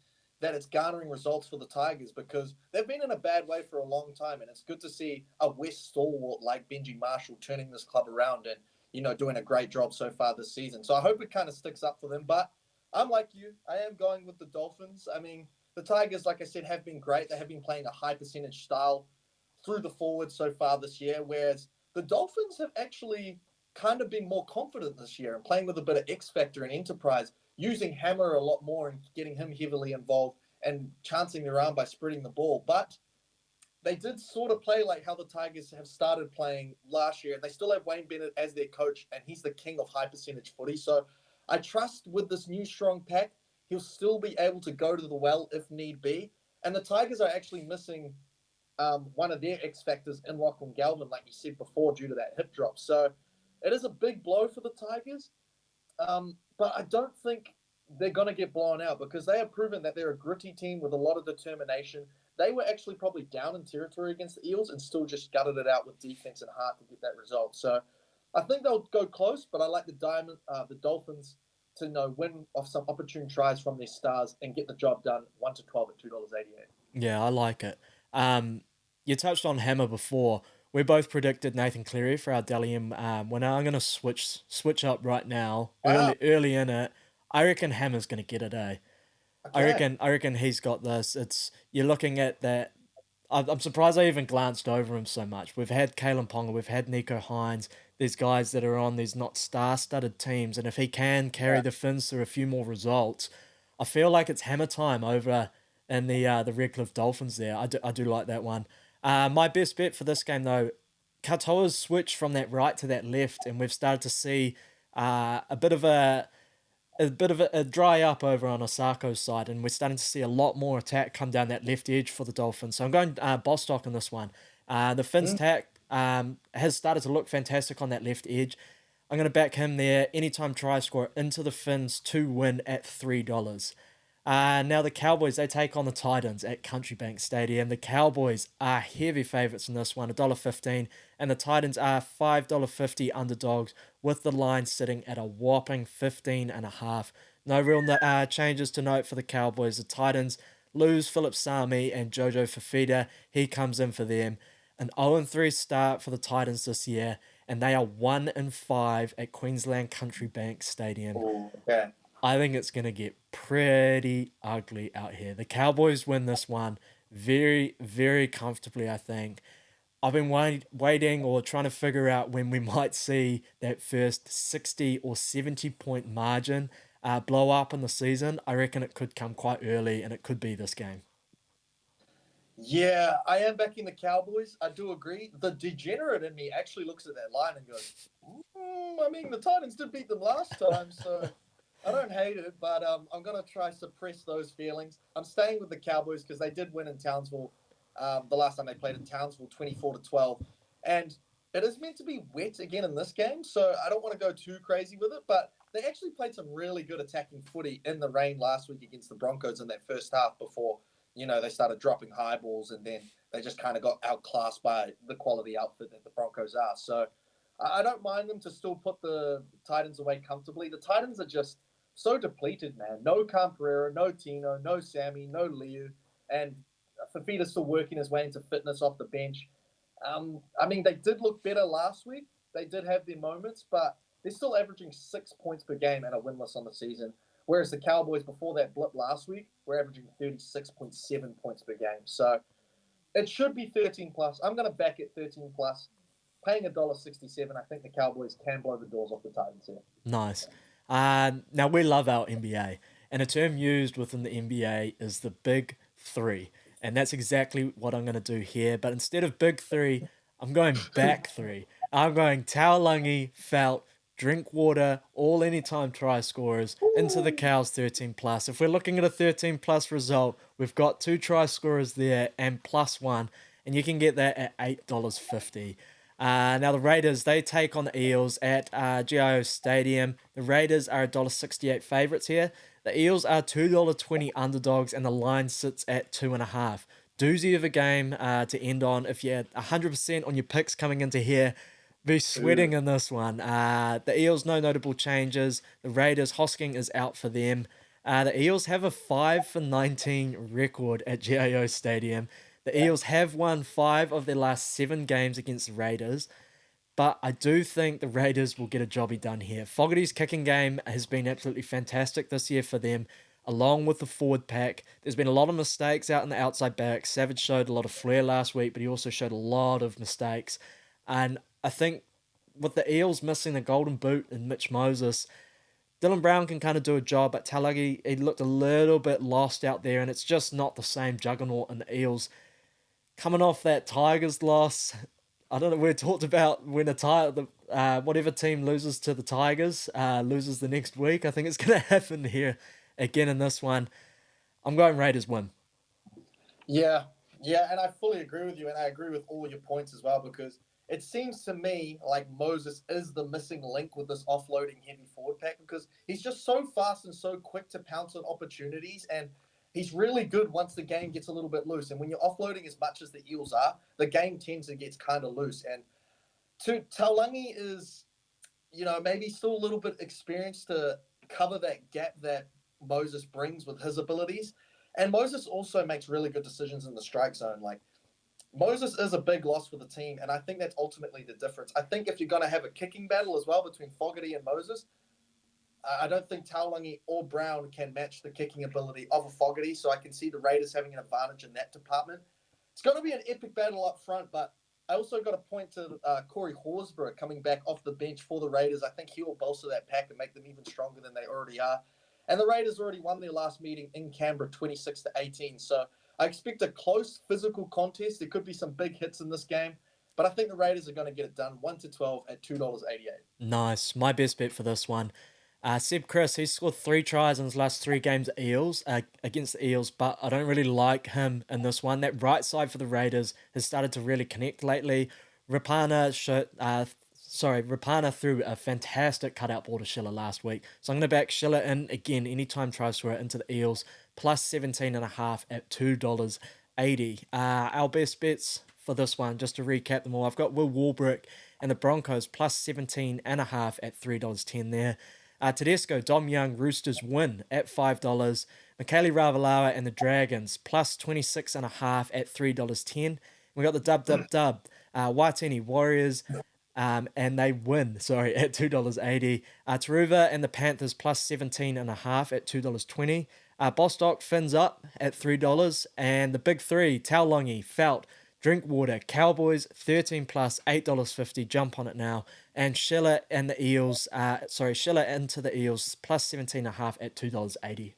that it's garnering results for the Tigers because they've been in a bad way for a long time, and it's good to see a West stalwart like Benji Marshall turning this club around and, doing a great job so far this season. So I hope it kind of sticks up for them, but I'm like you. I am going with the Dolphins. I mean, the Tigers, like I said, have been great. They have been playing a high percentage style through the forward so far this year, whereas the Dolphins have actually kind of been more confident this year and playing with a bit of X factor and enterprise, using Hammer a lot more and getting him heavily involved and chancing around by spreading the ball. But they did sort of play like how the Tigers have started playing last year, and they still have Wayne Bennett as their coach, and he's the king of high percentage footy. So I trust with this new strong pack he'll still be able to go to the well if need be. And the Tigers are actually missing one of their X factors in Lachlan Galvin, like you said before, due to that hip drop. So it is a big blow for the Tigers. But I don't think they're going to get blown out because they have proven that they're a gritty team with a lot of determination. They were actually probably down in territory against the Eels and still just gutted it out with defense and heart to get that result. So I think they'll go close, but I like the Dolphins to win off some opportune tries from their stars and get the job done 1-12 at $2.88. Yeah, I like it. You touched on Hammer before. We both predicted Nathan Cleary for our Delium winner. I'm gonna switch up right now. Wow. Early in it. I reckon Hammer's gonna get it, eh? Okay. I reckon he's got this. It's you're looking at that. I'm surprised I even glanced over him so much. We've had Kalen Ponga, we've had Nico Hines. These guys that are on these not star-studded teams, and if he can carry Yeah. the Finns through a few more results, I feel like it's hammer time over in the Redcliffe Dolphins. There, I do like that one. My best bet for this game though, Katoa's switched from that right to that left, and we've started to see a bit of a dry up over on Osako's side, and we're starting to see a lot more attack come down that left edge for the Dolphins. So I'm going Bostock in this one. The Finns' attack has started to look fantastic on that left edge. I'm going to back him there. Anytime try score into the Finns to win at $3. Now the Cowboys, they take on the Titans at Country Bank Stadium. The Cowboys are heavy favourites in this one, $1.15, and the Titans are $5.50 underdogs, with the line sitting at a whopping 15.5. No real changes to note for the Cowboys. The Titans lose Philip Sami and Jojo Fafita. He comes in for them. An 0-3 start for the Titans this year, and they are 1-5 at Queensland Country Bank Stadium. Ooh, okay. I think it's going to get pretty ugly out here. The Cowboys win this one very, very comfortably, I think. I've been waiting or trying to figure out when we might see that first 60 or 70 point margin blow up in the season. I reckon it could come quite early, and it could be this game. Yeah, I am backing the Cowboys. I do agree. The degenerate in me actually looks at that line and goes, I mean, the Titans did beat them last time, so I don't hate it, but I'm going to try suppress those feelings. I'm staying with the Cowboys because they did win in Townsville the last time they played in Townsville, 24-12. And it is meant to be wet again in this game, so I don't want to go too crazy with it, but they actually played some really good attacking footy in the rain last week against the Broncos in that first half before they started dropping high balls, and then they just kind of got outclassed by the quality outfit that the Broncos are. So I don't mind them to still put the Titans away comfortably. The Titans are just so depleted, man. No Cam Pereira, no Tino, no Sammy, no Liu, and Fafita's still working his way into fitness off the bench. I mean, they did look better last week. They did have their moments, but they're still averaging 6 points per game and are winless on the season. Whereas the Cowboys, before that blip last week, were averaging 36.7 points per game. So it should be 13 plus. I'm going to back it 13 plus. Paying $1.67, I think the Cowboys can blow the doors off the Titans here. Nice. Now, we love our NBA, and a term used within the NBA is the Big Three. And that's exactly what I'm going to do here. But instead of Big Three, I'm going back three. I'm going Taulagi, Felt, Drinkwater, all anytime try scorers into the Cows 13 plus. If we're looking at a 13 plus result, we've got 2 try scorers there and +1, and you can get that at $8.50. Now the Raiders, they take on the Eels at GIO Stadium. The Raiders are $1.68 favourites here. The Eels are $2.20 underdogs, and the line sits at 2.5. Doozy of a game to end on. If you're 100% on your picks coming into here, be sweating in this one. The Eels, no notable changes. The Raiders, Hosking is out for them. The Eels have a 5-for-19 record at GIO Stadium. The Eels have won 5 of their last 7 games against the Raiders, but I do think the Raiders will get a jobby done here. Fogarty's kicking game has been absolutely fantastic this year for them, along with the forward pack. There's been a lot of mistakes out in the outside back. Savage showed a lot of flair last week, but he also showed a lot of mistakes. And I think with the Eels missing the golden boot and Mitch Moses, Dylan Brown can kind of do a job, but Taulagi, he looked a little bit lost out there, and it's just not the same juggernaut in the Eels. Coming off that Tigers loss, I don't know, we talked about when whatever team loses to the Tigers loses the next week. I think it's going to happen here again in this one. I'm going Raiders win. Yeah, yeah, and I fully agree with you, and I agree with all your points as well because it seems to me like Moses is the missing link with this offloading heavy forward pack because he's just so fast and so quick to pounce on opportunities, and he's really good once the game gets a little bit loose. And when you're offloading as much as the Eels are, the game tends to get kind of loose. And Taulangi is, maybe still a little bit experienced to cover that gap that Moses brings with his abilities. And Moses also makes really good decisions in the strike zone. Like Moses is a big loss for the team, and I think that's ultimately the difference. I think if you're going to have a kicking battle as well between Fogarty and Moses, I don't think Taulangi or Brown can match the kicking ability of a Fogarty, so I can see the Raiders having an advantage in that department. It's going to be an epic battle up front, but I also got to point to Corey Horsburgh coming back off the bench for the Raiders. I think he will bolster that pack and make them even stronger than they already are. And the Raiders already won their last meeting in Canberra 26-18, so I expect a close physical contest. There could be some big hits in this game, but I think the Raiders are going to get it done 1-12 at $2.88. Nice. My best bet for this one. Seb Chris, he's scored 3 tries in his last 3 games against the Eels, but I don't really like him in this one. That right side for the Raiders has started to really connect lately. Rapana threw a fantastic cutout ball to Schiller last week. So I'm going to back Schiller in again anytime tries scorer into the Eels, plus 17.5 at $2.80. Our best bets for this one, just to recap them all, I've got Will Warbrick and the Broncos plus 17.5 at $3.10 there. Tedesco, Dom Young, Roosters win at $5. Michaeli Ravalawa and the Dragons plus 26.5 at $3.10. We got the dub. Waitini Warriors and they win, at $2.80. Taruva and the Panthers plus 17.5 at $2.20. Bostock fins up at $3. And the big three, Taulongi, Felt, Drinkwater, Cowboys, 13 plus, $8.50. Jump on it now. And Schiller and the Eels, Schiller into the Eels, plus 17.5 at $2.80.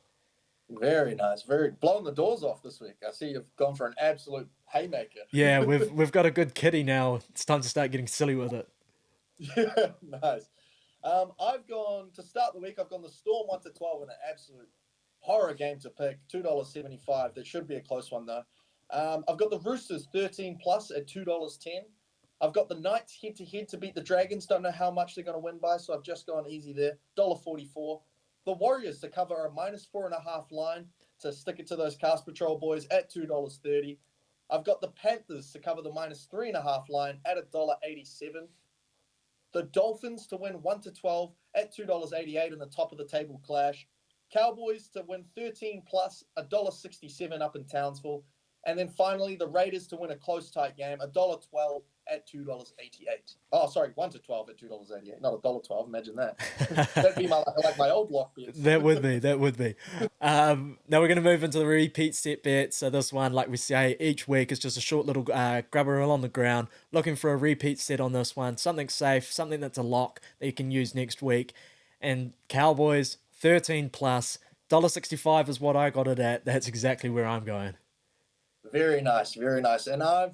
Very nice. Very blowing the doors off this week. I see you've gone for an absolute haymaker. Yeah, we've got a good kitty now. It's time to start getting silly with it. Yeah, nice. I've gone to start the week. I've gone the Storm 1-12 in an absolute horror game to pick. $2.75. That should be a close one though. I've got the Roosters 13 plus at $2.10. I've got the Knights head to head to beat the Dragons. Don't know how much they're going to win by, so I've just gone easy there. $1.44. The Warriors to cover a -4.5 line to stick it to those Cast Patrol boys at $2.30. I've got the Panthers to cover the -3.5 line at $1.87. The Dolphins to win 1-12 at $2.88 in the top of the table clash. Cowboys to win 13 plus $1.67 up in Townsville. And then finally, the Raiders to win a close tight game, $1.12 at $2.88. Oh, sorry, 1-12 at $2.88, not $1.12. Imagine that. That'd be my old lock bets. That would be. Now we're going to move into the repeat set bet. So this one, like we say, each week is just a short little grubber roll on the ground, looking for a repeat set on this one. Something safe, something that's a lock that you can use next week. And Cowboys, 13 plus, $1.65 is what I got it at. That's exactly where I'm going. Very nice, very nice. And I've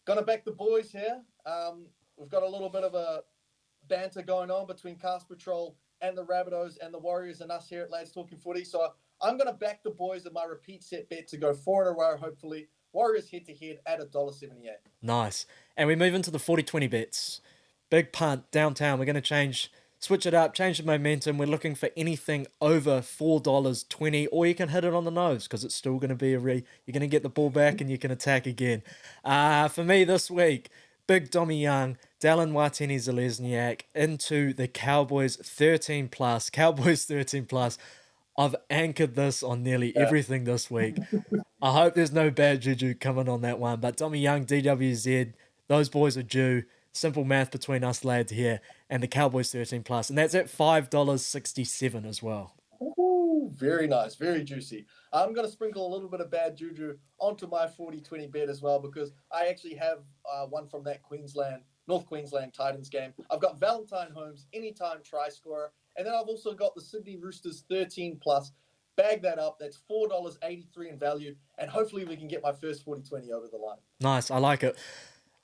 going to back the boys here. We've got a little bit of a banter going on between Cast Patrol and the Rabbitohs and the Warriors and us here at Lads Talking Footy. So I'm going to back the boys in my repeat set bet to go 4 in a row, hopefully. Warriors head to head at $1.78. Nice. And we move into the 40-20 bets. Big punt downtown. We're going to switch it up, change the momentum. We're looking for anything over $4.20, or you can hit it on the nose because it's still going to be you're going to get the ball back and you can attack again. For me this week, big Dommy Young, Dallin Watene-Zelezniak into the Cowboys 13 plus. Cowboys 13 plus. I've anchored this on nearly everything this week. I hope there's no bad juju coming on that one, but Dommy Young, DWZ, those boys are due. Simple math between us lads here, and the Cowboys 13 plus, and that's at $5.67 as well. Ooh, very nice, very juicy. I'm going to sprinkle a little bit of bad juju onto my 40-20 bet as well because I actually have one from that North Queensland Titans game. I've got Valentine Holmes, anytime try scorer, and then I've also got the Sydney Roosters 13 plus. Bag that up. That's $4.83 in value, and hopefully we can get my first 40-20 over the line. Nice, I like it.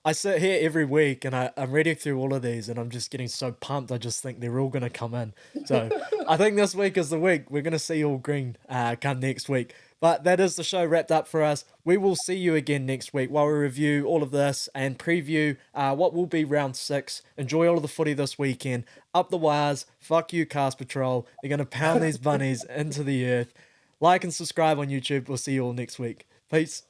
I sit here every week and I'm reading through all of these and I'm just getting so pumped. I just think they're all going to come in. So I think this week is the week. We're going to see all green come next week. But that is the show wrapped up for us. We will see you again next week while we review all of this and preview what will be round 6. Enjoy all of the footy this weekend. Up the wires. Fuck you, Cast Patrol. They're going to pound these bunnies into the earth. Like and subscribe on YouTube. We'll see you all next week. Peace.